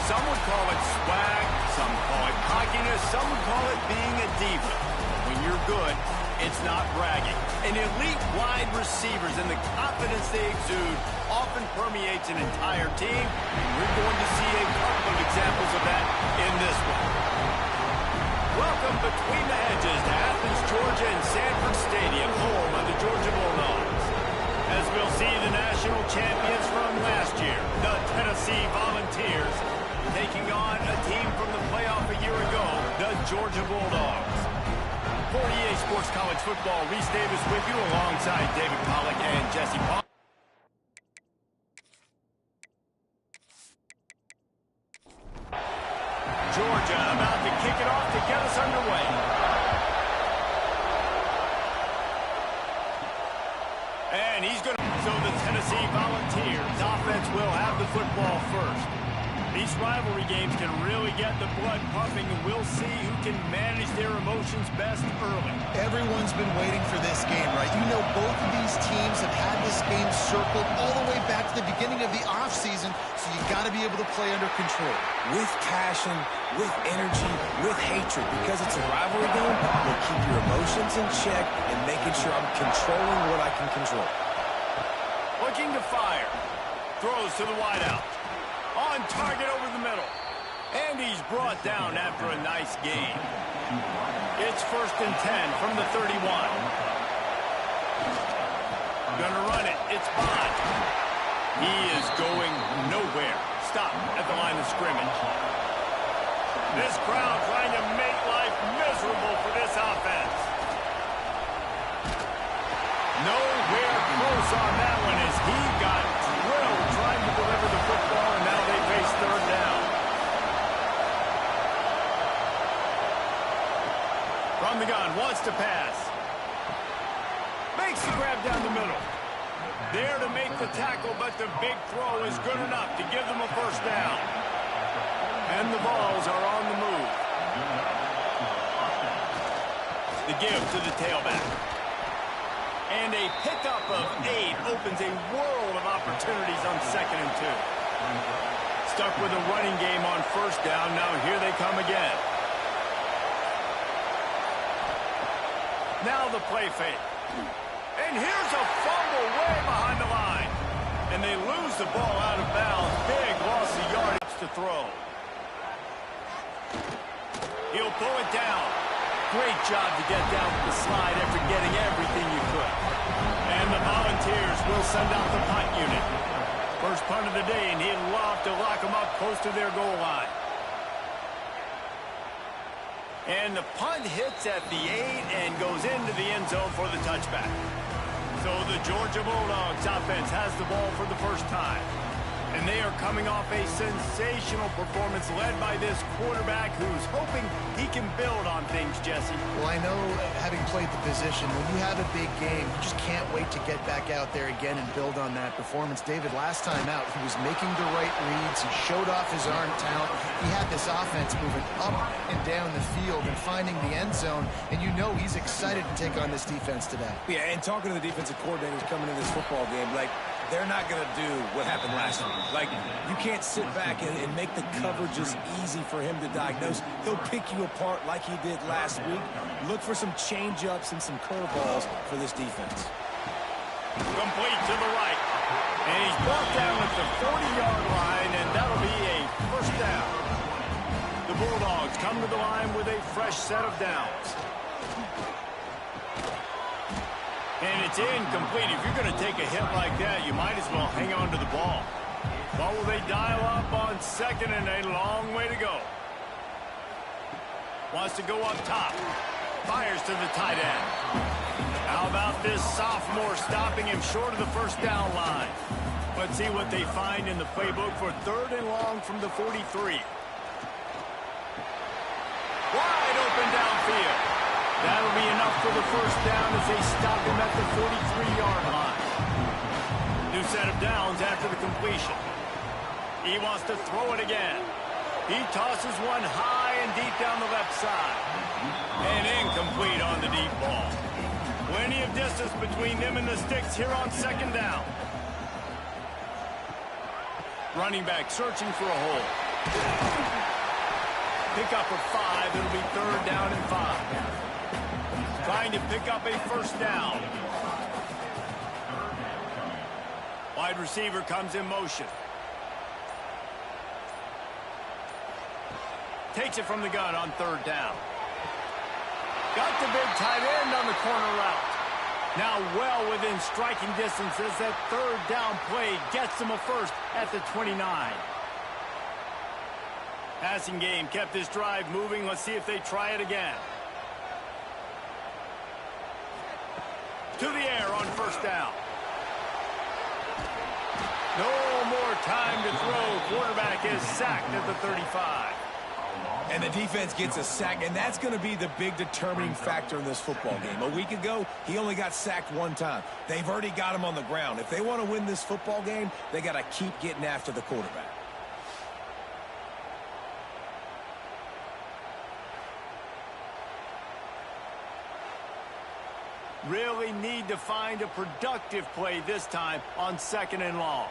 Some would call it swag, some call it cockiness, some would call it being a diva. When you're good, it's not bragging. And elite wide receivers and the confidence they exude often permeates an entire team. And we're going to see a couple of examples of that in this one. Welcome between the hedges to Athens, Georgia and Sanford Stadium, home of the Georgia Bulldogs. As we'll see the national champions from last year, the Tennessee Volunteers, taking on a team from the playoff a year ago, the Georgia Bulldogs. For EA Sports College Football, Reese Davis with you alongside David Pollack and Jesse Paul. Georgia about to kick it off to get us underway. And he's going to... So the Tennessee Volunteers offense will have the football first. These rivalry games can really get the blood pumping, and we'll see who can manage their emotions best early. Everyone's been waiting for this game, right? You know, both of these teams have had this game circled all the way back to the beginning of the offseason, so you got to be able to play under control. With passion, with energy, with hatred, because it's a rivalry game, we'll keep your emotions in check and making sure I'm controlling what I can control. Looking to fire. Throws to the wideout. On target over the middle. And he's brought down after a nice gain. It's 1st and 10 from the 31. Gonna run it. It's Bond. He is going nowhere. Stop at the line of scrimmage. This crowd trying to make life miserable for this offense. Nowhere close on that one as he got drilled trying to deliver the football, and now they face 3rd down. From the gun, wants to pass. Makes the grab down the middle. There to make the tackle, but the big throw is good enough to give them a 1st down. And the balls are on the move. The give to the tailback. And a pickup of 8 opens a world of opportunities on 2nd and 2. Stuck with a running game on 1st down. Now here they come again. Now the play fake. And here's a fumble way behind the line. And they lose the ball out of bounds. Big loss of yardage to throw. He'll pull it down. Great job to get down with the slide after getting everything you could. And the Volunteers will send out the punt unit. First punt of the day, and he'd love to lock them up close to their goal line. And the punt hits at the 8 and goes into the end zone for the touchback. So the Georgia Bulldogs offense has the ball for the first time. And they are coming off a sensational performance led by this quarterback who's hoping he can build on things, Jesse. Well, I know, having played the position, when you have a big game, you just can't wait to get back out there again and build on that performance. David, last time out, he was making the right reads. He showed off his arm talent. He had this offense moving up and down the field and finding the end zone. And you know he's excited to take on this defense today. Yeah, and talking to the defensive coordinators coming in this football game, like, they're not going to do what happened last week. Like, you can't sit back and make the coverages easy for him to diagnose. He'll pick you apart like he did last week. Look for some change-ups and some curveballs for this defense. Complete to the right. And he's brought down at the 40-yard line, and that'll be a 1st down. The Bulldogs come to the line with a fresh set of downs. And it's incomplete. If you're going to take a hit like that, you might as well hang on to the ball. But will they dial up on 2nd and a long way to go? Wants to go up top. Fires to the tight end. How about this sophomore stopping him short of the 1st down line? Let's see what they find in the playbook for 3rd and long from the 43. Wide open downfield. That'll be enough for the 1st down as they stop him at the 43-yard line. New set of downs after the completion. He wants to throw it again. He tosses one high and deep down the left side. And incomplete on the deep ball. Plenty of distance between them and the sticks here on 2nd down. Running back searching for a hole. Pick up of 5. It'll be 3rd down and 5. Trying to pick up a 1st down. Wide receiver comes in motion. Takes it from the gun on 3rd down. Got the big tight end on the corner route. Now well within striking distance as that 3rd down play gets them a 1st at the 29. Passing game kept this drive moving. Let's see if they try it again. To the air on 1st down. No more time to throw. Quarterback is sacked at the 35. And the defense gets a sack, and that's going to be the big determining factor in this football game. A week ago, he only got sacked 1 time. They've already got him on the ground. If they want to win this football game, they got to keep getting after the quarterback. Really need to find a productive play this time on 2nd and long.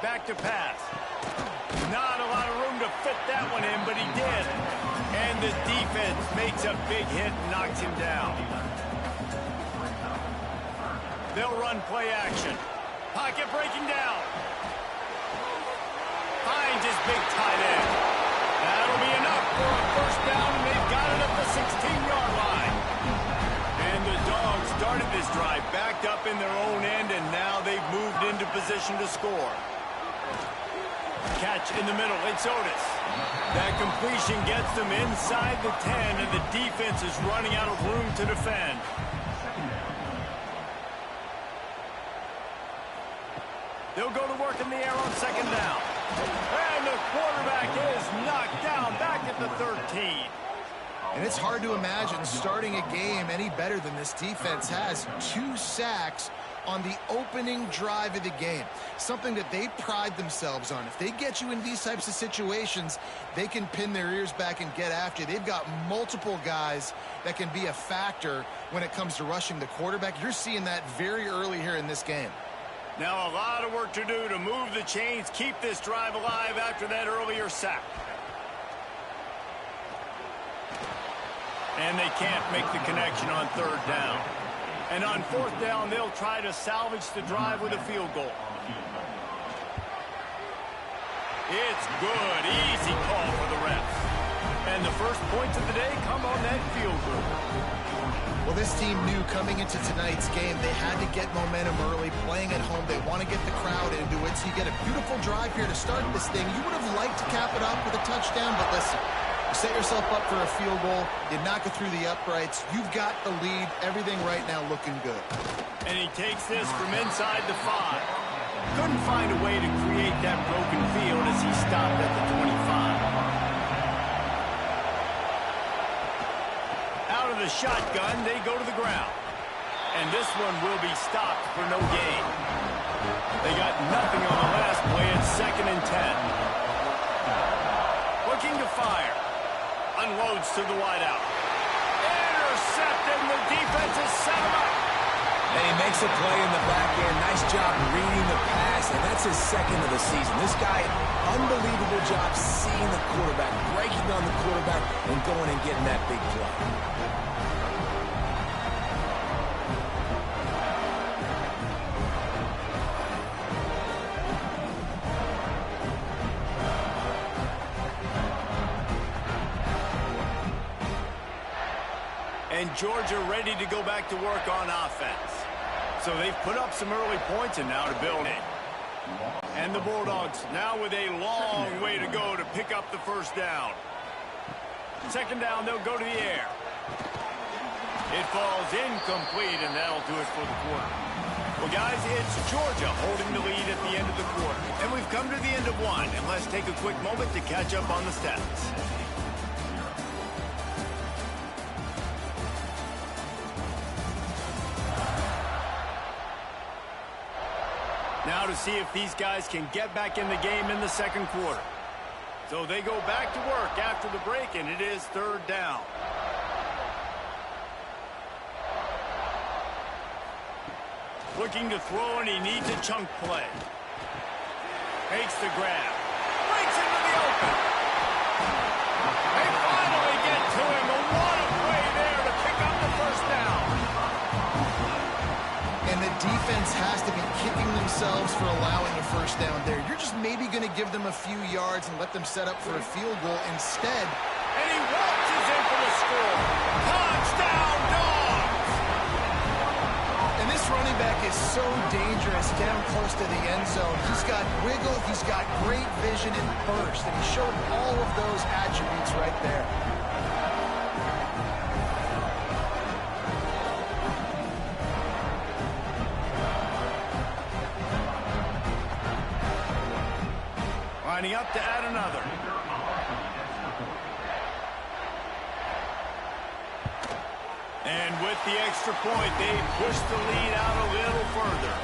Back to pass. Not a lot of room to fit that one in, but he did. And the defense makes a big hit and knocks him down. They'll run play action. Pocket breaking down. Finds his big tight end. That'll be enough for a 1st down, and they've got it at the 16-yard line. And the Dogs started this drive backed up in their own end, and now they've moved into position to score. Catch in the middle, it's Otis. That completion gets them inside the 10, and the defense is running out of room to defend. They'll go to work in the air on 2nd down. And the quarterback is knocked down back at the 13. And it's hard to imagine starting a game any better than this defense has. 2 sacks on the opening drive of the game. Something that they pride themselves on. If they get you in these types of situations, they can pin their ears back and get after you. They've got multiple guys that can be a factor when it comes to rushing the quarterback. You're seeing that very early here in this game. Now a lot of work to do to move the chains, keep this drive alive after that earlier sack. And they can't make the connection on 3rd down. And on 4th down, they'll try to salvage the drive with a field goal. It's good. Easy call for the refs. And the first points of the day come on that field goal. Well, this team knew coming into tonight's game they had to get momentum early, playing at home. They want to get the crowd into it, so you get a beautiful drive here to start this thing. You would have liked to cap it off with a touchdown, but listen, you set yourself up for a field goal, you knock it through the uprights, you've got the lead, everything right now looking good. And he takes this from inside the 5. Couldn't find a way to create that broken field as he stopped at the 25. Out of the shotgun, they go to the ground. And this one will be stopped for no gain. They got nothing on the last play. It's 2nd and 10. Looking to fire. Unloads to the wideout. Intercepted, and the defense has set him up. And he makes a play in the back end. Nice job reading the pass, and that's his 2nd of the season. This guy, unbelievable job seeing the quarterback, breaking on the quarterback, and going and getting that big play. And Georgia ready to go back to work on offense. So they've put up some early points and now to build it. And the Bulldogs now with a long way to go to pick up the 1st down. 2nd down, they'll go to the air. It falls incomplete, and that'll do it for the quarter. Well, guys, it's Georgia holding the lead at the end of the quarter. And we've come to the end of one, and let's take a quick moment to catch up on the stats. Now to see if these guys can get back in the game in the 2nd quarter. So they go back to work after the break, and it is 3rd down. Looking to throw, and he needs a chunk play. Makes the grab. Breaks into the open. They finally get to him. And what a play there to pick up the first down. And the defense has to be kicking themselves for allowing a first down there. You're just maybe going to give them a few yards and let them set up for a field goal instead. And he waltzes in for the score. Touchdown, Dogs! And this running back is so dangerous down close to the end zone. He's got wiggle, he's got great vision and burst, and he showed all of those attributes right there. Lining up to add another. And with the extra point, they push the lead out a little further.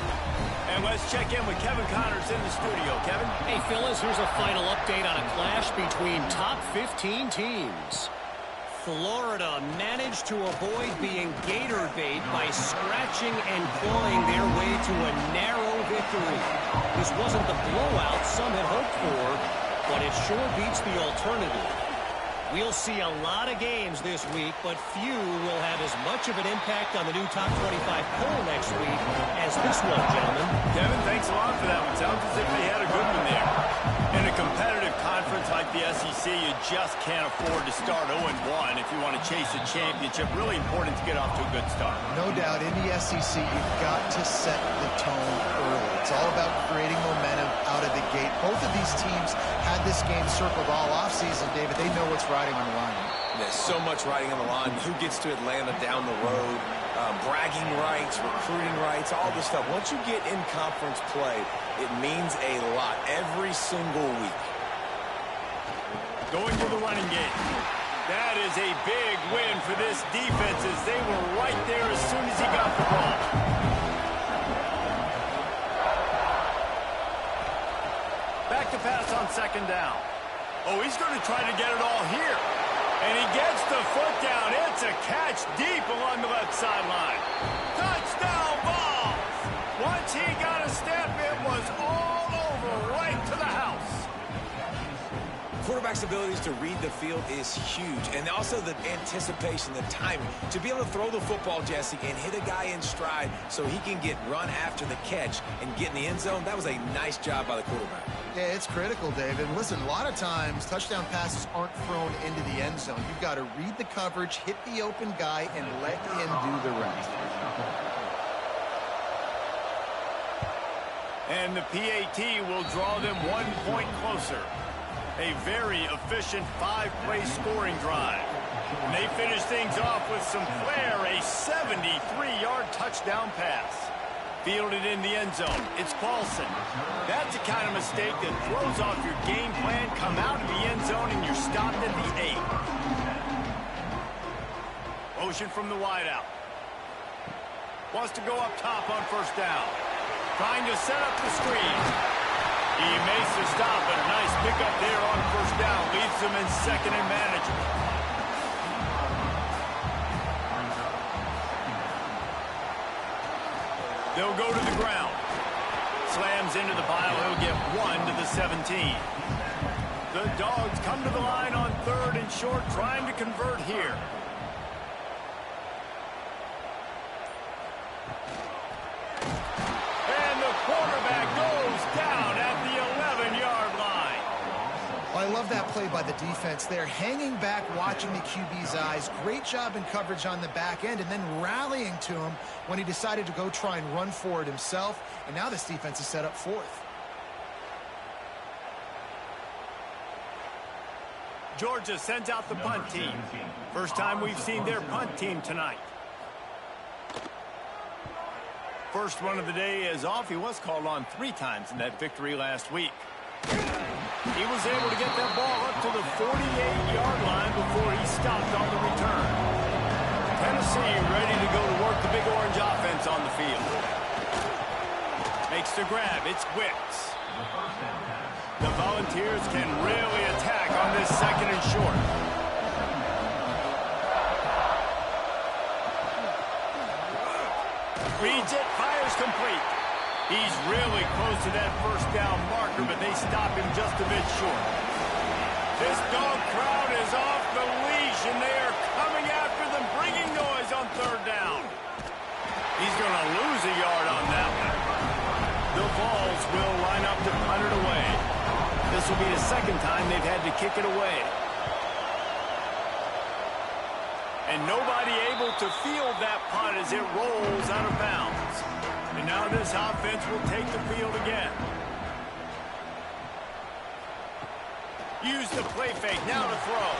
And let's check in with Kevin Connors in the studio. Kevin? Hey, Phyllis, here's a final update on a clash between top 15 teams. Florida managed to avoid being gator bait by scratching and clawing their way to a narrow victory. This wasn't the blowout some had hoped for, but it sure beats the alternative. We'll see a lot of games this week, but few will have as much of an impact on the new top 25 poll next week as this one, gentlemen. Kevin, thanks a lot for that one. Sounds as if they had a good one there. In a competitive conference like the SEC, you just can't afford to start 0-1 if you want to chase a championship. Really important to get off to a good start. No doubt, in the SEC, you've got to set the tone early. It's all about creating momentum out of the gate. Both of these teams had this game circled all offseason, David. They know what's riding on the line. There's so much riding on the line. Who gets to Atlanta down the road? Bragging rights, recruiting rights, all this stuff. Once you get in conference play, it means a lot every single week. Going to the running game. That is a big win for this defense as they were right there as soon as he got the ball. Back to pass on second down. Oh, he's going to try to get it all here. And he gets the foot down. It's a catch deep along the left sideline. Touchdown ball. Once he got a step, it was all over right to the house. Quarterback's abilities to read the field is huge. And also the anticipation, the timing. To be able to throw the football, Jesse, and hit a guy in stride so he can get run after the catch and get in the end zone, that was a nice job by the quarterback. Yeah, it's critical, David. Listen, a lot of times touchdown passes aren't thrown into the end zone. You've got to read the coverage, hit the open guy, and let him do the rest. And the PAT will draw them 1 point closer. A very efficient 5-play scoring drive. And they finish things off with some flair, a 73-yard touchdown pass. Fielded in the end zone. It's Paulson. That's the kind of mistake that throws off your game plan. Come out of the end zone and you're stopped at the 8. Motion from the wideout. Wants to go up top on first down. Trying to set up the screen. He makes the stop, but a nice pickup there on first down. Leaves them in second and manageable. They'll go to the ground. Slams into the pile. He'll get 1 to the 17. The Dogs come to the line on third and short, trying to convert here. And the quarterback goes down at the 11-yard line. Well, I love that play by the defense there. Hanging back, watching the QB's eyes. Great job in coverage on the back end, and then rallying to him when he decided to go try and run for it himself. And now this defense is set up fourth. Georgia sends out the punt team. First time we've seen their punt team tonight. First one of the day is off. He was called on 3 times in that victory last week. He was able to get that ball up to the 48-yard line before he stopped on the return. Tennessee ready to go to work the Big Orange offense on the field. Makes the grab. It's Wicks. The Volunteers can really attack on this second and short. Reads it, fires complete. He's really close to that first down marker, but they stop him just a bit short. This dog crowd is off the leash, and they are coming after them, bringing noise on third down. He's going to lose a yard on that one. The Vols will line up to punt it away. This will be the second time they've had to kick it away. And nobody able to field that punt as it rolls out of bounds. And now this offense will take the field again. Use the play fake, now to throw.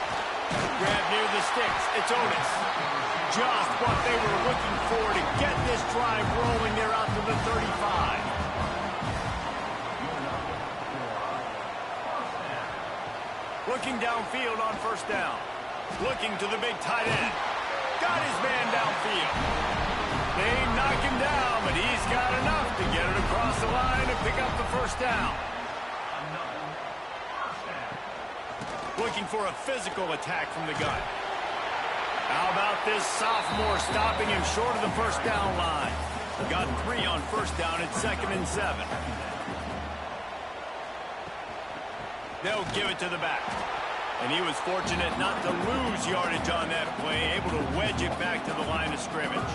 Grab near the sticks, it's Otis. Just what they were looking for to get this drive rolling there out to the 35. Looking downfield on first down. Looking to the big tight end. Got his man downfield. They knock him down, but he's got enough to get it across the line and pick up the first down. Looking for a physical attack from the gun. How about this sophomore stopping him short of the first down line? Got 3 on first down at 2nd and 7. They'll give it to the back. And he was fortunate not to lose yardage on that play, able to wedge it back to the line of scrimmage.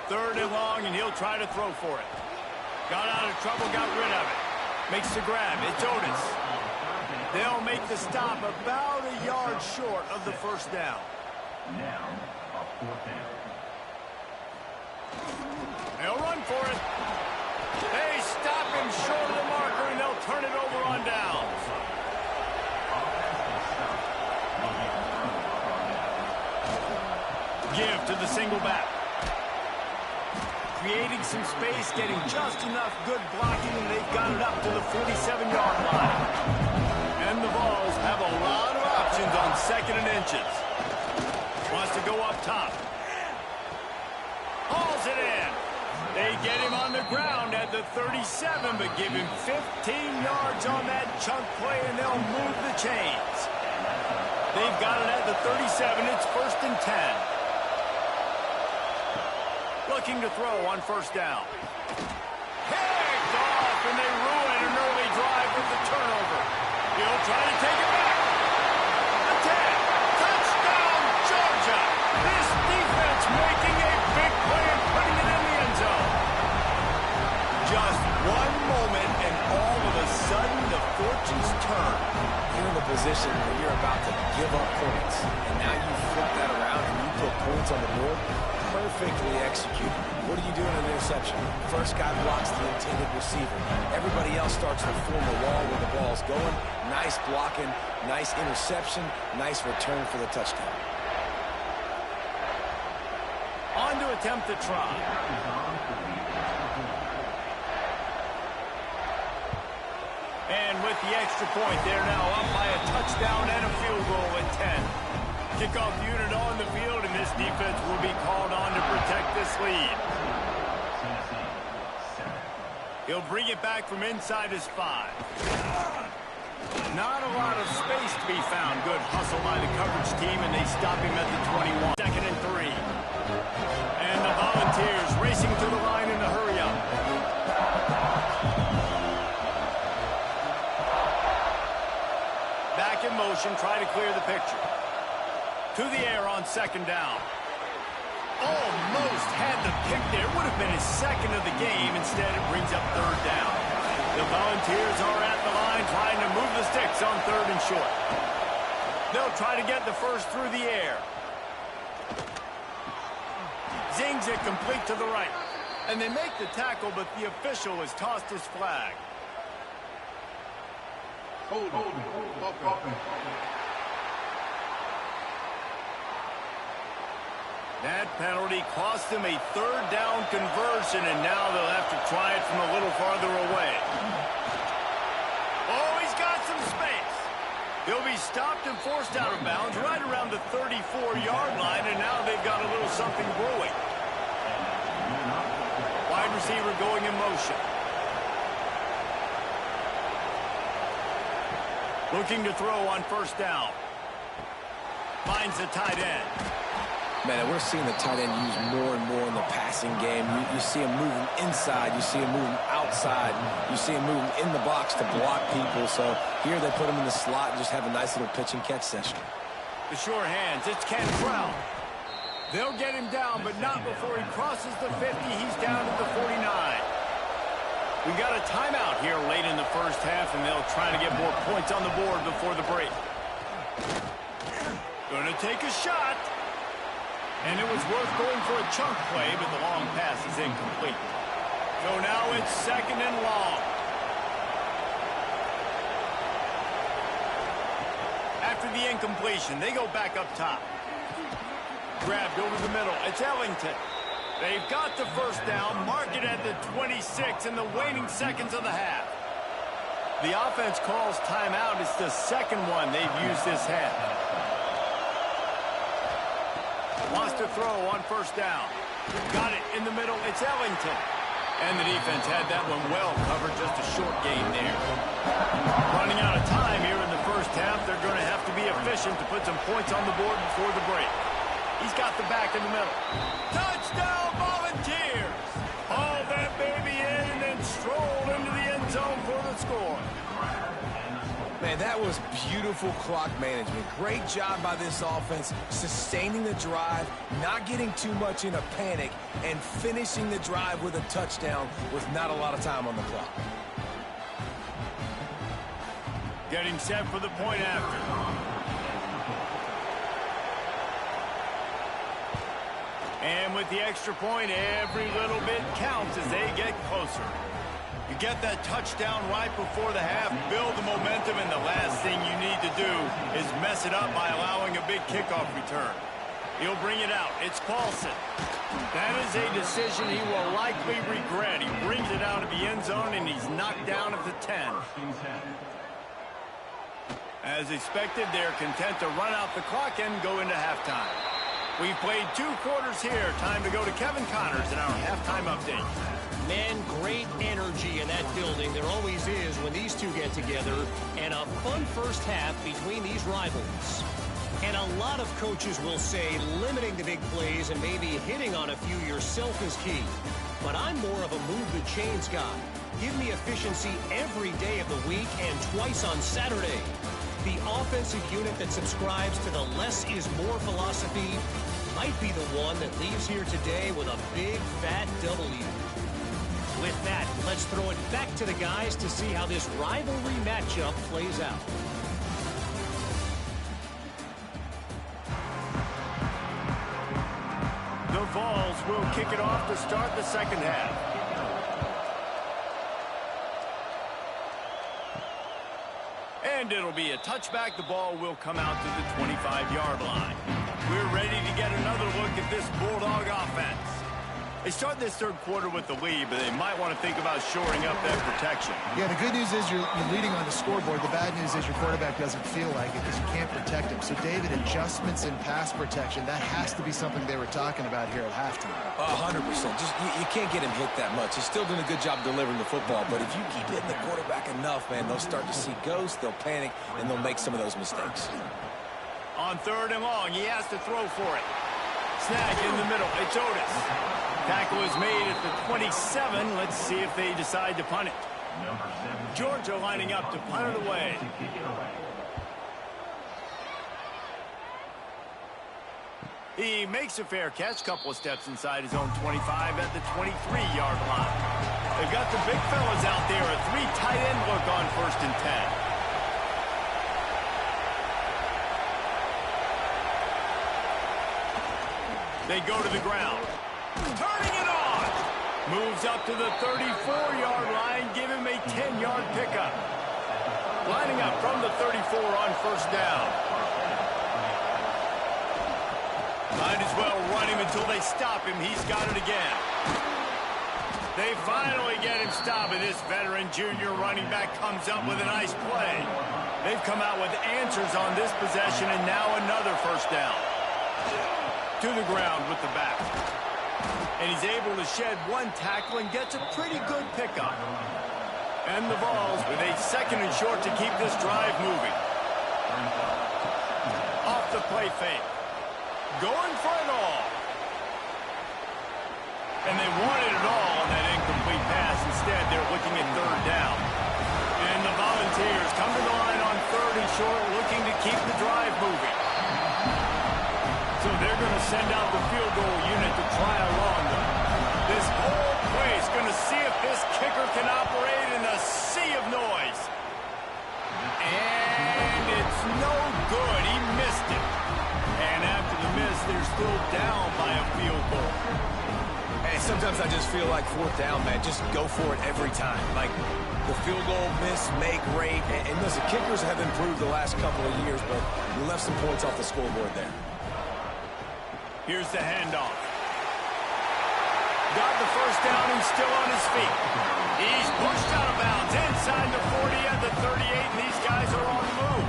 3rd and long, and he'll try to throw for it. Got out of trouble, got rid of it. Makes the grab. It's Otis. They'll make the stop about a yard short of the first down. Now, a 4th down. They'll run for it. They stop him short of the marker, and they'll turn it over on downs. Give to the single back. Creating some space, getting just enough good blocking, and they've got it up to the 47-yard line. And the Vols have a lot of options on 2nd and inches. Wants to go up top. Hauls it in. They get him on the ground at the 37, but give him 15 yards on that chunk play, and they'll move the chains. They've got it at the 37. It's 1st and 10. Looking to throw on first down. Picked off, and they ruin an early drive with the turnover. He'll try to take it back. The 10. Touchdown, Georgia. This defense making a big play and putting it in the end zone. Just one moment, and all of a sudden, the fortunes turn. You're in the position where you're about to give up points, and now you flip that around and you put points on the board. Perfectly executed. What do you do in an interception? First guy blocks the intended receiver. Everybody else starts to form a wall where the ball's going. Nice blocking, nice interception, nice return for the touchdown. On to attempt the try. And with the extra point, they're now up by a touchdown and a field goal at 10. Kickoff unit on the field, and this defense will be called on to protect this lead. He'll bring it back from inside his 5. Not a lot of space to be found. Good hustle by the coverage team, and they stop him at the 21. 2nd and 3. And the Volunteers racing to the line in a hurry up. Back in motion, try to clear the picture. To the air on 2nd down. Almost had the pick there. Would have been his 2nd of the game. Instead, it brings up 3rd down. The Volunteers are at the line trying to move the sticks on 3rd and short. They'll try to get the first through the air. Zings it complete to the right. And they make the tackle, but the official has tossed his flag. Hold. That penalty cost them a 3rd down conversion, and now they'll have to try it from a little farther away. Oh, he's got some space. He'll be stopped and forced out of bounds right around the 34-yard line, and now they've got a little something brewing. Wide receiver going in motion. Looking to throw on first down. Finds the tight end. Man, we're seeing the tight end used more and more in the passing game. You see him moving inside. You see him moving outside. You see him moving in the box to block people. So here they put him in the slot and just have a nice little pitch and catch session. The sure hands. It's Cantrell. They'll get him down, but not before he crosses the 50. He's down to the 49. We got a timeout here late in the first half, and they'll try to get more points on the board before the break. Going to take a shot. And it was worth going for a chunk play, but the long pass is incomplete. So now it's second and long. After the incompletion, they go back up top. Grabbed over the middle. It's Ellington. They've got the first down. Mark it at the 26 in the waning seconds of the half. The offense calls timeout. It's the second one they've used this half. Wants to throw on first down. Got it in the middle. It's Ellington. And the defense had that one well covered. Just a short gain there. Running out of time here in the first half. They're going to have to be efficient to put some points on the board before the break. He's got the back in the middle. Touchdown, Volunteers! Hauled that baby in and then strolled into the end zone for the score. Man, that was beautiful clock management. Great job by this offense, sustaining the drive, not getting too much in a panic, and finishing the drive with a touchdown with not a lot of time on the clock. Getting set for the point after. And with the extra point, every little bit counts as they get closer. You get that touchdown right before the half, build the momentum, and the last thing you need to do is mess it up by allowing a big kickoff return. He'll bring it out. It's Paulson. That is a decision he will likely regret. He brings it out of the end zone, and he's knocked down at the 10. As expected, they're content to run out the clock and go into halftime. We've played 2 quarters here. Time to go to Kevin Connors in our halftime update. Man, great energy in that building. There always is when these two get together. And a fun first half between these rivals. And a lot of coaches will say limiting the big plays and maybe hitting on a few yourself is key. But I'm more of a move the chains guy. Give me efficiency every day of the week and twice on Saturday. The offensive unit that subscribes to the less is more philosophy might be the one that leaves here today with a big fat W. With that, let's throw it back to the guys to see how this rivalry matchup plays out. The Vols will kick it off to start the second half. And it'll be a touchback. The ball will come out to the 25-yard line. We're ready to get another look at this Bulldog offense. They start this third quarter with the lead, but they might want to think about shoring up that protection. Yeah, the good news is you're leading on the scoreboard. The bad news is your quarterback doesn't feel like it because you can't protect him. So, David, adjustments in pass protection, that has to be something they were talking about here at halftime. 100%. Just you can't get him hit that much. He's still doing a good job delivering the football, but if you keep hitting the quarterback enough, man, they'll start to see ghosts, they'll panic, and they'll make some of those mistakes. On third and long, he has to throw for it. Snag in the middle. It's Otis. Tackle is made at the 27. Let's see if they decide to punt it. Georgia lining up to punt it away. He makes a fair catch, couple of steps inside his own 25 at the 23-yard line. They've got the big fellas out there, a 3 tight end look on 1st and 10. They go to the ground. Turning it on. Moves up to the 34-yard line. Give him a 10-yard pickup. Lining up from the 34 on 1st down. Might as well run him until they stop him. He's got it again. They finally get him stopped, and this veteran junior running back comes up with a nice play. They've come out with answers on this possession, and now another 1st down. To the ground with the back. And he's able to shed 1 tackle and gets a pretty good pickup. And the Vols with a 2nd and short to keep this drive moving. Off the play fake. going for it all. And they wanted it all on that incomplete pass. Instead, they're looking at third down. And the Volunteers come to the line on 3rd and short, looking to keep the drive moving. So they're going to send out the field goal unit to try along them. This whole place going to see if this kicker can operate in a sea of noise. And it's no good. He missed it. And after the miss, they're still down by a field goal. Hey, sometimes I just feel like 4th down, man. Just go for it every time. Like, the field goal miss, make great. And listen, kickers have improved the last couple of years, but we left some points off the scoreboard there. Here's the handoff. Got the first down and still on his feet. He's pushed out of bounds inside the 40 at the 38, and these guys are on the move.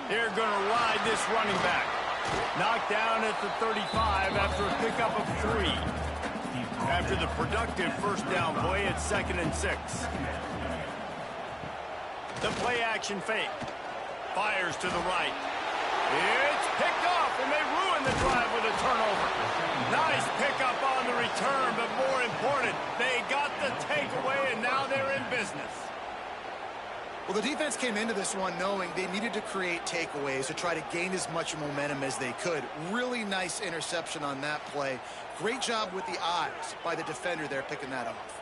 They're going to ride this running back. Knocked down at the 35 after a pickup of 3. After the productive first down play at 2nd and 6. The play action fake. Fires to the right. It's picked off, and they ruin the drive with a turnover. Nice pickup on the return, but more important, they got the takeaway, and now they're in business. Well, the defense came into this one knowing they needed to create takeaways to try to gain as much momentum as they could. Really nice interception on that play. Great job with the eyes by the defender there picking that off.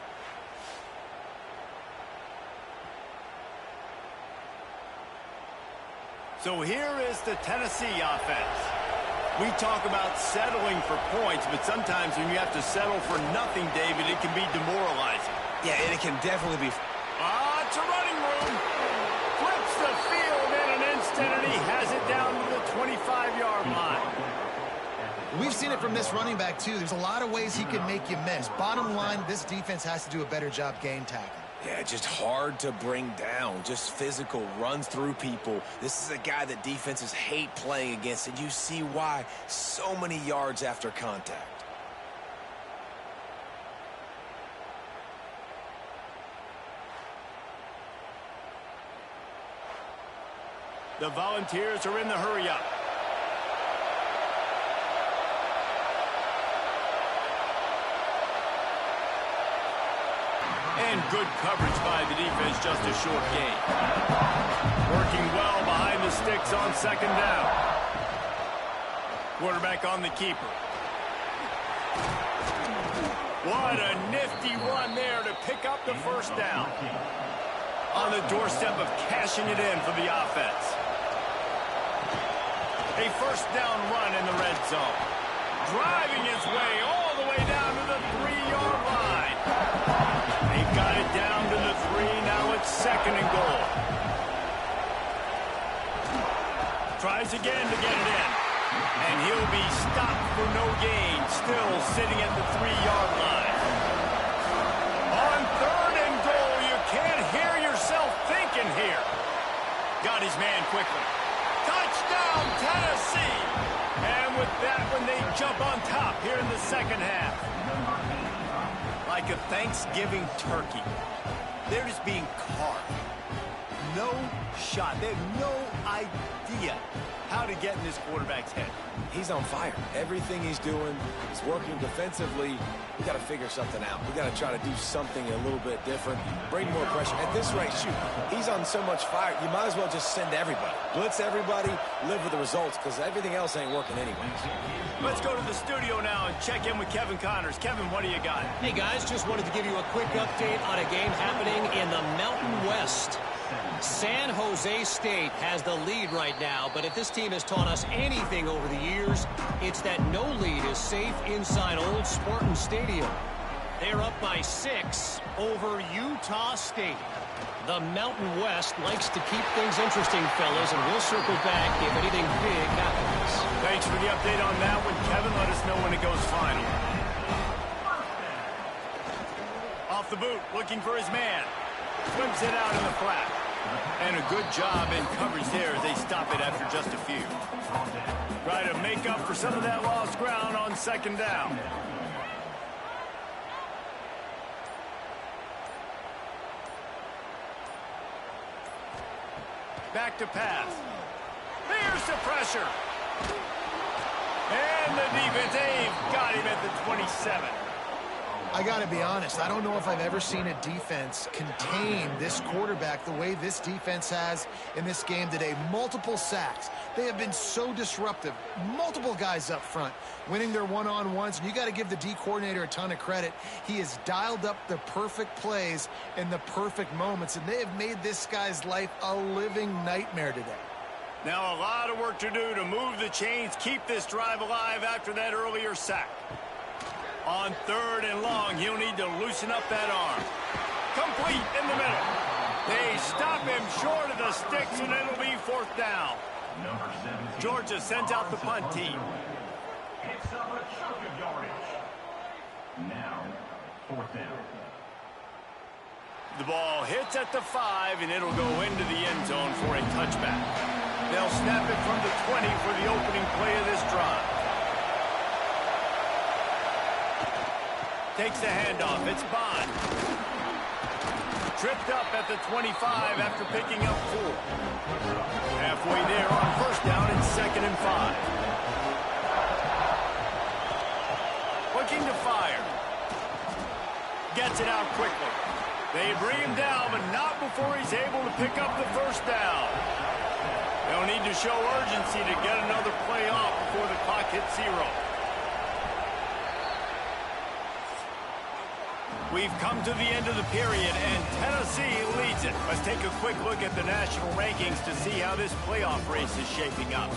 So here is the Tennessee offense. We talk about settling for points, but sometimes when you have to settle for nothing, David, it can be demoralizing. Yeah, and it can definitely be. It's a running room. Flips the field in an instant, and he has it down to the 25-yard line. We've seen it from this running back, too. There's a lot of ways he can make you miss. Bottom line, this defense has to do a better job game tackling. Yeah, just hard to bring down. Just physical, runs through people. This is a guy that defenses hate playing against, and you see why. So many yards after contact. The Volunteers are in the hurry-up. And good coverage by the defense, just a short gain. Working well behind the sticks on 2nd down. Quarterback on the keeper. What a nifty run there to pick up the first down. On the doorstep of cashing it in for the offense. A first down run in the red zone. Driving his way all the way down to the 3-yard line. They've got it down to the 3. Now it's 2nd and goal. Tries again to get it in. And he'll be stopped for no gain. Still sitting at the 3-yard line. On 3rd and goal, you can't hear yourself thinking here. Got his man quickly. Touchdown, Tennessee! And with that one, they jump on top here in the second half. Like a Thanksgiving turkey. They're just being carved. No shot. They have no idea how to get in this quarterback's head. He's on fire. Everything he's doing is working defensively. We got to figure something out. We got to try to do something a little bit different. Bring more pressure. At this rate, shoot, he's on so much fire, you might as well just send everybody. Blitz everybody, live with the results, because everything else ain't working anyways. Let's go to the studio now and check in with Kevin Connors. Kevin, what do you got? Hey, guys, just wanted to give you a quick update on a game happening in the Mountain West. San Jose State has the lead right now, but if this team has taught us anything over the years, it's that no lead is safe inside Old Spartan Stadium. They're up by 6 over Utah State. The Mountain West likes to keep things interesting, fellas, and we'll circle back if anything big happens. Thanks for the update on that one, Kevin. Let us know when it goes final. Off the boot, looking for his man. Flips it out in the flat. And a good job in coverage there as they stop it after just a few. Try to make up for some of that lost ground on 2nd down. Back to pass. Here's the pressure. And the defense, they've got him at the 27. I got to be honest, I don't know if I've ever seen a defense contain this quarterback the way this defense has in this game today. Multiple sacks. They have been so disruptive. Multiple guys up front winning their one-on-ones, and you got to give the D coordinator a ton of credit. He has dialed up the perfect plays in the perfect moments, and they have made this guy's life a living nightmare today. Now a lot of work to do to move the chains, keep this drive alive after that earlier sack. On 3rd and long, he'll need to loosen up that arm. Complete in the middle. They stop him short of the sticks, and it'll be 4th down. Georgia sends out the punt team. Picks up a chunk of yardage. Now, 4th down. The ball hits at the 5, and it'll go into the end zone for a touchback. They'll snap it from the 20 for the opening play of this drive. Takes the handoff. It's Bond. Tripped up at the 25 after picking up 4. Halfway there on 1st down and 2nd and 5. Looking to fire. Gets it out quickly. They bring him down, but not before he's able to pick up the 1st down. They'll need to show urgency to get another play off before the clock hits 0. We've come to the end of the period, and Tennessee leads it. Let's take a quick look at the national rankings to see how this playoff race is shaping up.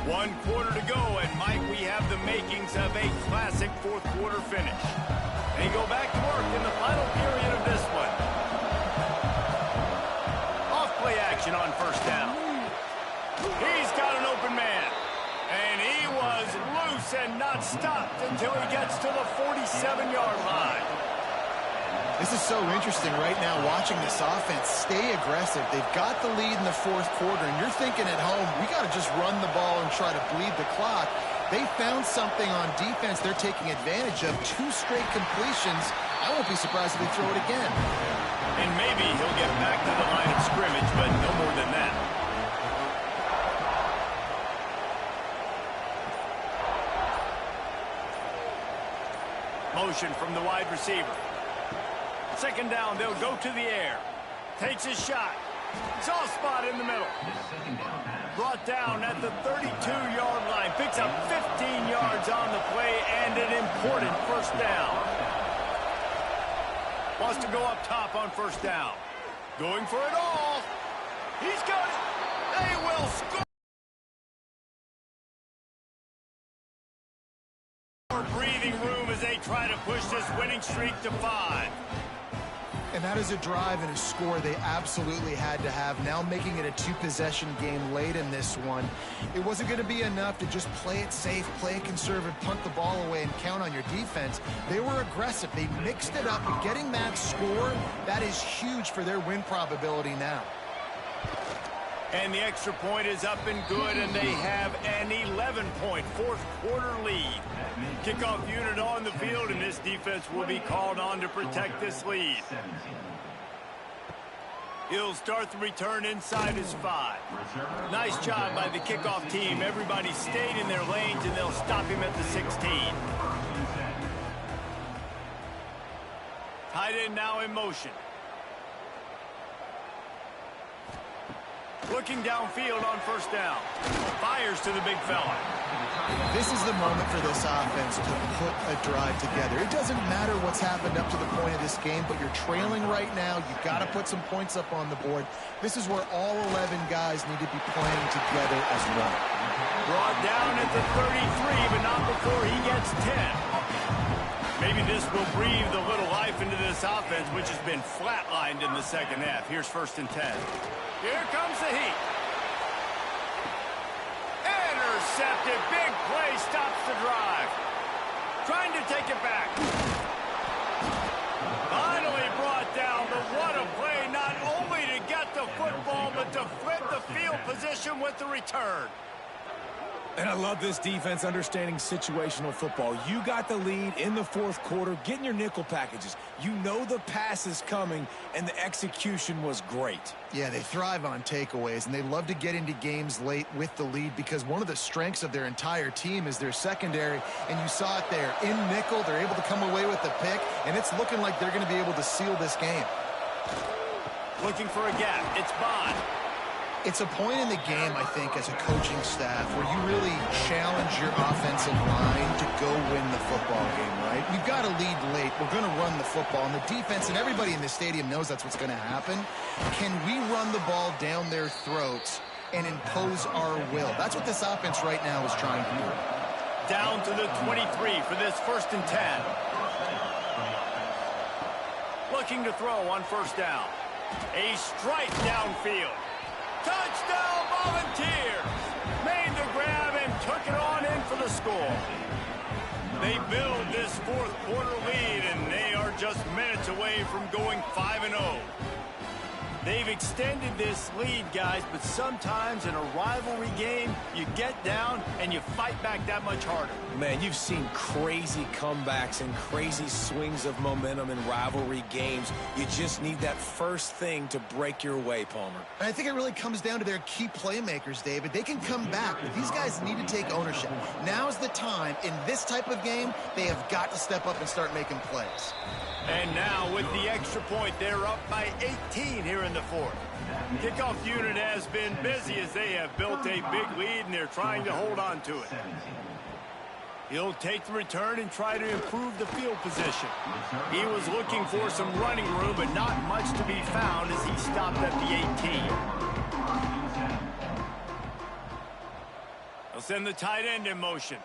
One quarter to go, and Mike, we have the makings of a classic 4th quarter finish. They go back to work in the final period of this one. Off play action on 1st down. He's got an open man, and he was loose and not stopped until he gets to the 47-yard line. This is so interesting right now watching this offense stay aggressive. They've got the lead in the 4th quarter, and you're thinking at home, we got to just run the ball and try to bleed the clock. They found something on defense they're taking advantage of. 2 straight completions. I won't be surprised if they throw it again. And maybe he'll get back to the line of scrimmage, but no more than that. Motion from the wide receiver. 2nd down, they'll go to the air. Takes his shot. Soft spot in the middle. Brought down at the 32-yard line. Picks up 15 yards on the play and an important 1st down. Wants to go up top on 1st down. Going for it all. He's got it. They will score. Breathing room as they try to push this winning streak to 5. And that is a drive and a score they absolutely had to have. Now making it a 2-possession game late in this one. It wasn't going to be enough to just play it safe, play it conservative, punt the ball away, and count on your defense. They were aggressive. They mixed it up. And getting that score, that is huge for their win probability now. And the extra point is up and good, and they have an 11-point 4th quarter lead. Kickoff unit on the field, and this defense will be called on to protect this lead. He'll start the return inside his 5. Nice job by the kickoff team. Everybody stayed in their lanes, and they'll stop him at the 16. Tight end now in motion. Looking downfield on 1st down. Fires to the big fella. This is the moment for this offense to put a drive together. It doesn't matter what's happened up to the point of this game, but you're trailing right now. You've got to put some points up on the board. This is where all 11 guys need to be playing together as one. Brought down at the 33, but not before he gets 10. Maybe this will breathe a little life into this offense, which has been flatlined in the 2nd half. Here's 1st and 10. Here comes the heat. Intercepted. Big play stops the drive. Trying to take it back. Finally brought down, but what a play, not only to get the football, but to flip the field position with the return. And I love this defense understanding situational football. You got the lead in the fourth quarter, getting your nickel packages. You know the pass is coming, and the execution was great. Yeah, they thrive on takeaways, and they love to get into games late with the lead because one of the strengths of their entire team is their secondary, and you saw it there. In nickel, they're able to come away with the pick, and it's looking like they're going to be able to seal this game. Looking for a gap. It's Bond. It's a point in the game, I think, as a coaching staff where you really challenge your offensive line to go win the football game, right? We've got to lead late. We're going to run the football. And the defense and everybody in the stadium knows that's what's going to happen. Can we run the ball down their throats and impose our will? That's what this offense right now is trying to do. Down to the 23 for this 1st and 10. Looking to throw on 1st down. A strike downfield. Touchdown Volunteers! Made the grab and took it on in for the score. They build this 4th quarter lead, and they are just minutes away from going 5-0. They've extended this lead, guys, but sometimes in a rivalry game, you get down and you fight back that much harder. Man, you've seen crazy comebacks and crazy swings of momentum in rivalry games. You just need that first thing to break your way, Palmer. And I think it really comes down to their key playmakers, David. They can come back, but these guys need to take ownership. Now's the time. In this type of game, they have got to step up and start making plays. And now with the extra point, they're up by 18 here in the 4th. Kickoff unit has been busy as they have built a big lead, and they're trying to hold on to it. He'll take the return and try to improve the field position. He was looking for some running room, but not much to be found as he stopped at the 18. They'll send the tight end in motion.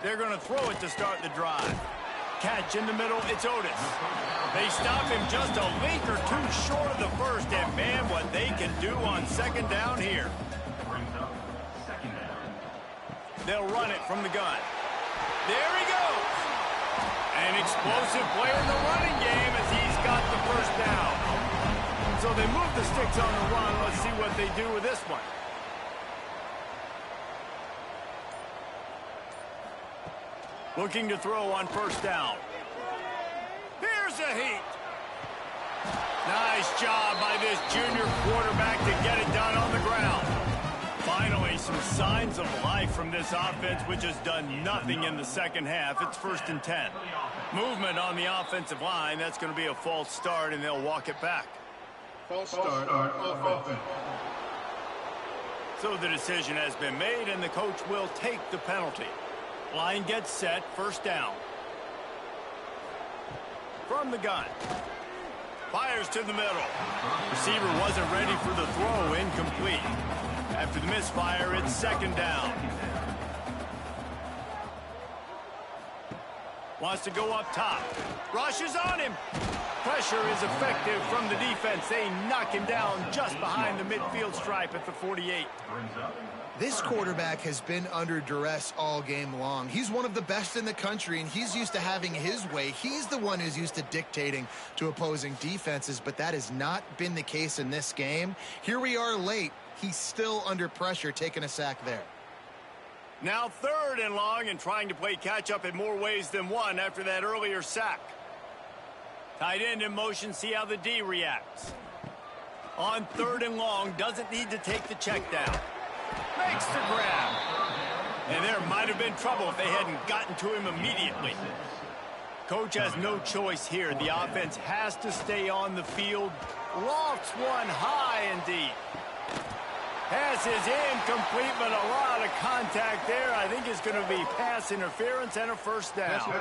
They're going to throw it to start the drive. Catch in the middle, it's Otis. They stop him just a link or two short of the 1st, and man, what they can do on 2nd down here. They'll run it from the gun. There he goes. An explosive play in the running game as he's got the 1st down. So they move the sticks on the run. Let's see what they do with this one. Looking to throw on 1st down. Here's a heat. Nice job by this junior quarterback to get it done on the ground. Finally, some signs of life from this offense, which has done nothing in the 2nd half. It's 1st and 10. Movement on the offensive line. That's going to be a false start, and they'll walk it back. False start offense. So the decision has been made, and the coach will take the penalty. Line gets set, 1st down. From the gun. Fires to the middle. Receiver wasn't ready for the throw, incomplete. After the misfire, it's 2nd down. Wants to go up top. Rushes on him. Pressure is effective from the defense. They knock him down just behind the midfield stripe at the 48. This quarterback has been under duress all game long. He's one of the best in the country, and he's used to having his way. He's the one who's used to dictating to opposing defenses, but that has not been the case in this game. Here we are late. He's still under pressure, taking a sack there. Now 3rd and long, and trying to play catch-up in more ways than one after that earlier sack. Tight end in motion, see how the D reacts. On 3rd and long, doesn't need to take the check down. Makes the grab. And there might have been trouble if they hadn't gotten to him immediately. Coach has no choice here. The offense has to stay on the field. Lofts one high and deep. Pass is incomplete, but a lot of contact there. I think it's going to be pass interference and a 1st down.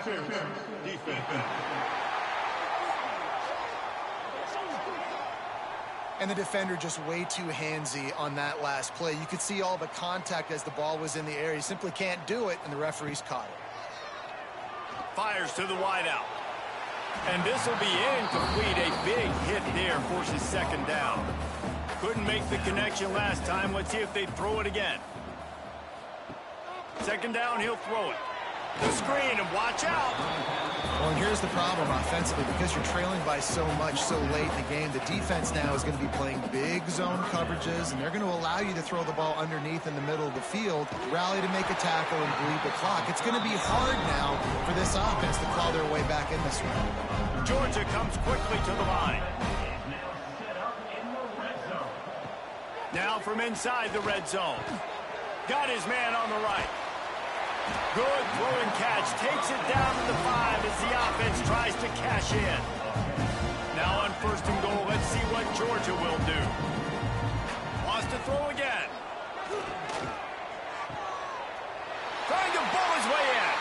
Defense. And the defender just way too handsy on that last play. You could see all the contact as the ball was in the air. He simply can't do it, and the referees caught it. Fires to the wideout. And this will be incomplete. A big hit there forces 2nd down. Couldn't make the connection last time. Let's see if they throw it again. 2nd down, he'll throw it. The screen, and watch out. Well, and here's the problem offensively. Because you're trailing by so much so late in the game, the defense now is going to be playing big zone coverages, and they're going to allow you to throw the ball underneath in the middle of the field, rally to make a tackle, and bleed the clock. It's going to be hard now for this offense to claw their way back in this one. Georgia comes quickly to the line. Now from inside the red zone. Got his man on the right. Good throw and catch. Takes it down to the 5 as the offense tries to cash in. Now on 1st and goal, let's see what Georgia will do. Wants to throw again. Trying to bull his way in.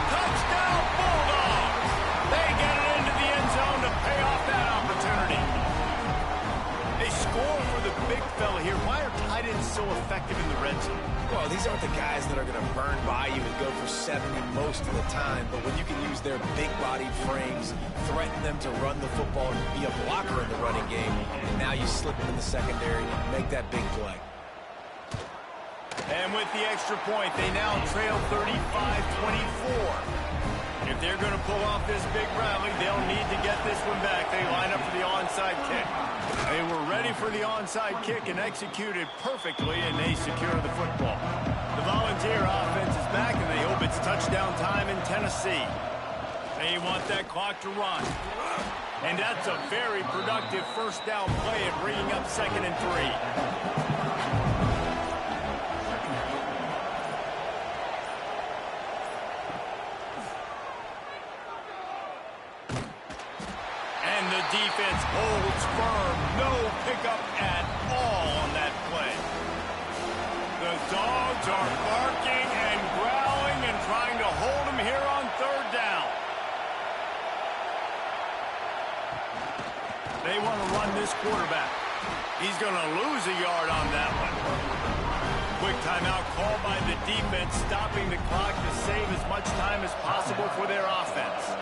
Touchdown, Bulldogs. They get it into the end zone to pay off that opportunity. They score for the big fella here. Why are tight ends so effective in the red zone? Well, these aren't the guys that are going to burn by you and go for 70 most of the time, but when you can use their big-bodied frames, threaten them to run the football and be a blocker in the running game, and now you slip them in the secondary, make that big play. And with the extra point, they now trail 35-24. If they're going to pull off this big rally, they'll need to get this one back. They line up for the onside kick. They were ready for the onside kick and executed perfectly, and they secure the football. The Volunteer offense is back, and they hope it's touchdown time in Tennessee. They want that clock to run. And that's a very productive first down play at bringing up 2nd and 3. Defense holds firm. No pickup at all on that play. The Dogs are barking and growling and trying to hold him here on 3rd down. They want to run this quarterback. He's going to lose a yard on that one. Quick timeout called by the defense, stopping the clock to save as much time as possible for their offense.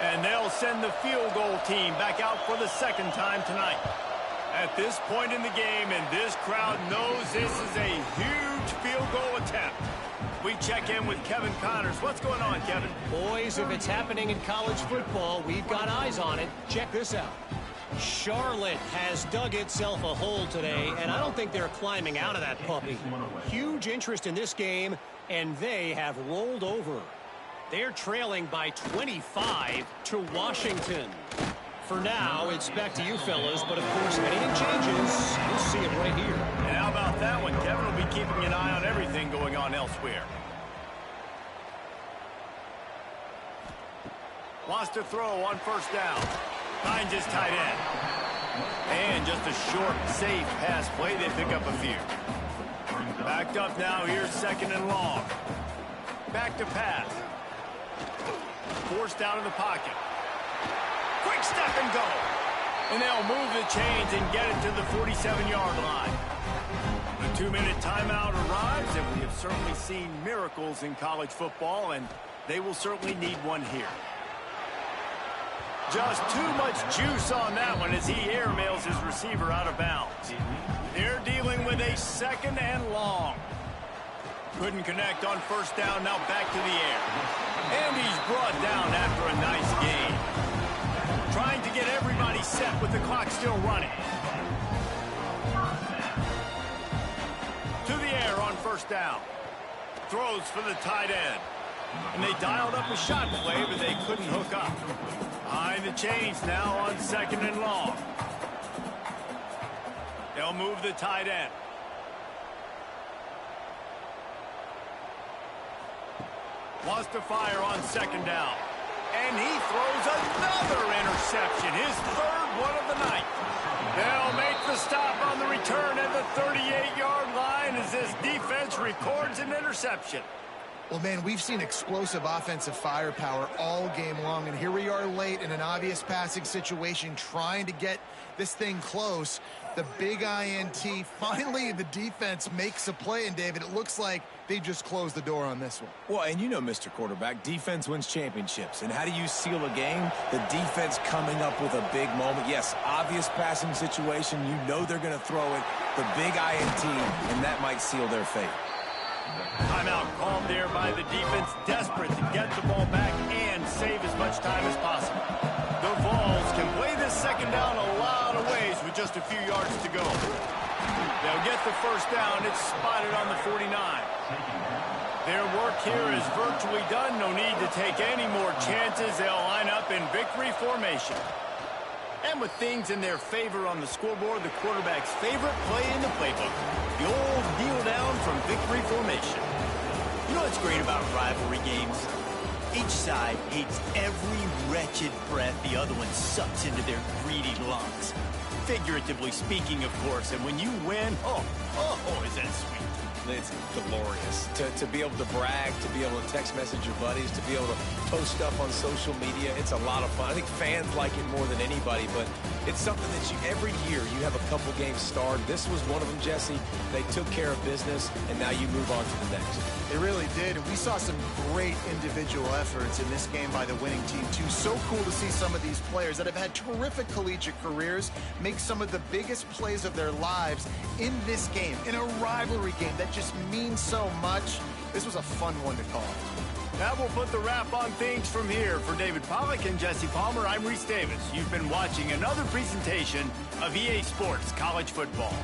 And they'll send the field goal team back out for the 2nd time tonight. At this point in the game, and this crowd knows this is a huge field goal attempt. We check in with Kevin Connors. What's going on, Kevin? Boys, if it's happening in college football, we've got eyes on it. Check this out. Charlotte has dug itself a hole today, and I don't think they're climbing out of that puppy. Huge interest in this game, and they have rolled over. They're trailing by 25 to Washington. For now, it's back to you fellas, but of course, if anything changes, you'll see it right here. And how about that one? Kevin will be keeping an eye on everything going on elsewhere. Wants to throw on 1st down. Finds his tight end. And just a short, safe pass play. They pick up a few. Backed up now. Here's 2nd and long. Back to pass. Forced out of the pocket. Quick step and go. And they'll move the chains and get it to the 47-yard line. The 2-minute timeout arrives, and we have certainly seen miracles in college football, and they will certainly need one here. Just too much juice on that one as he airmails his receiver out of bounds. They're dealing with a 2nd and long. Couldn't connect on 1st down, now back to the air. And he's brought down after a nice gain. Trying to get everybody set with the clock still running. To the air on 1st down. Throws for the tight end. And they dialed up a shot play, but they couldn't hook up. Behind the chains now on 2nd and long. They'll move the tight end. Wants to fire on 2nd down. And he throws another interception, his 3rd one of the night. They'll make the stop on the return at the 38-yard line as this defense records an interception. Well, man, we've seen explosive offensive firepower all game long, and here we are late in an obvious passing situation trying to get this thing close. The big INT, finally the defense makes a play, and David, it looks like they just closed the door on this one. Well, and you know, Mr. Quarterback, defense wins championships. And how do you seal a game? The defense coming up with a big moment. Yes, obvious passing situation. You know they're going to throw it. The big INT, and that might seal their fate. Timeout called there by the defense, desperate to get the ball back and save as much time as possible. The Vols can play this second down a lot of ways with just a few yards to go. They'll get the first down. It's spotted on the 49. Their work here is virtually done. No need to take any more chances. They'll line up in victory formation. And with things in their favor on the scoreboard, the quarterback's favorite play in the playbook, the old kneel down from victory formation. You know what's great about rivalry games? Each side hates every wretched breath the other one sucks into their greedy lungs. Figuratively speaking, of course, and when you win, oh, is that sweet. It's glorious to be able to brag, to be able to text message your buddies, to be able to post stuff on social media. It's a lot of fun. I think fans like it more than anybody, but it's something that every year you have a couple games starred. This was one of them, Jesse. They took care of business, and now you move on to the next. They really did, and we saw some great individual efforts in this game by the winning team, too. So cool to see some of these players that have had terrific collegiate careers make some of the biggest plays of their lives in this game, in a rivalry game that just means so much. This was a fun one to call. That will put the wrap on things from here. For David Pollack and Jesse Palmer, I'm Reese Davis. You've been watching another presentation of EA Sports College Football.